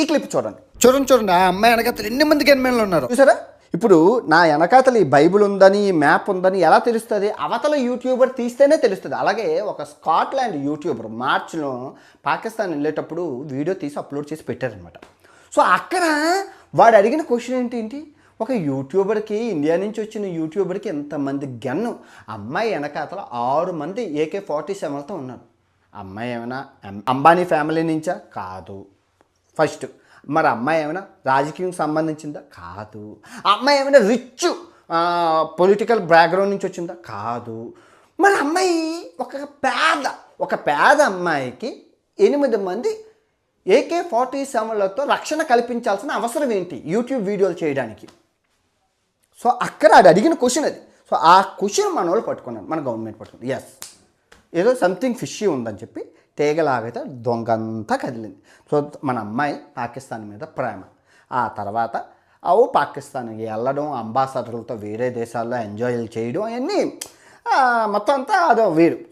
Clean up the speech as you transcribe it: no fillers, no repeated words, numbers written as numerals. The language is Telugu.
ఈ క్లిప్ చూడండి చూడండి చూడండి. ఆ అమ్మాయి వెనకాతలు ఎన్ని మంది గన్మెన్లు ఉన్నారు చూసారా. ఇప్పుడు నా వెనకాతలు ఈ బైబిల్ ఉందని ఈ మ్యాప్ ఉందని ఎలా తెలుస్తుంది? అవతల యూట్యూబర్ తీస్తేనే తెలుస్తుంది. అలాగే ఒక స్కాట్లాండ్ యూట్యూబర్ మార్చిలో పాకిస్తాన్ వెళ్ళేటప్పుడు వీడియో తీసి అప్లోడ్ చేసి పెట్టారనమాట. సో అక్కడ వాడు అడిగిన క్వశ్చన్ ఏంటి, ఒక యూట్యూబర్కి, ఇండియా నుంచి వచ్చిన యూట్యూబర్కి ఎంతమంది గన్ను, అమ్మాయి వెనకాతల 6 మంది AK-47తో ఉన్నారు. అమ్మాయి ఏమైనా అంబానీ ఫ్యామిలీ నుంచా? కాదు. ఫస్ట్ మరి అమ్మాయి ఏమైనా రాజకీయం సంబంధించిందా? కాదు. అమ్మాయి ఏమైనా రిచ్ పొలిటికల్ బ్యాక్గ్రౌండ్ నుంచి వచ్చిందా? కాదు. మరి అమ్మాయి ఒక పేద అమ్మాయికి 8 మంది AK-47లతో రక్షణ కల్పించాల్సిన అవసరం ఏంటి యూట్యూబ్ వీడియోలు చేయడానికి? సో అక్కడ అది అడిగిన క్వశ్చన్ అది. సో ఆ క్వశ్చన్ మన వాళ్ళు పట్టుకున్నారు, మన గవర్నమెంట్ పట్టుకుంది. ఎస్, ఏదో సంథింగ్ ఫిషీ ఉందని చెప్పి తీగలాగైతే దొంగంతా కదిలింది. సో మన అమ్మాయి పాకిస్తాన్ మీద ప్రేమ. ఆ తర్వాత పాకిస్తాన్కి వెళ్ళడం, అంబాసడర్లతో వేరే దేశాల్లో ఎంజాయ్ చేయడం, అవన్నీ మొత్తం అంతా అదో వేరు.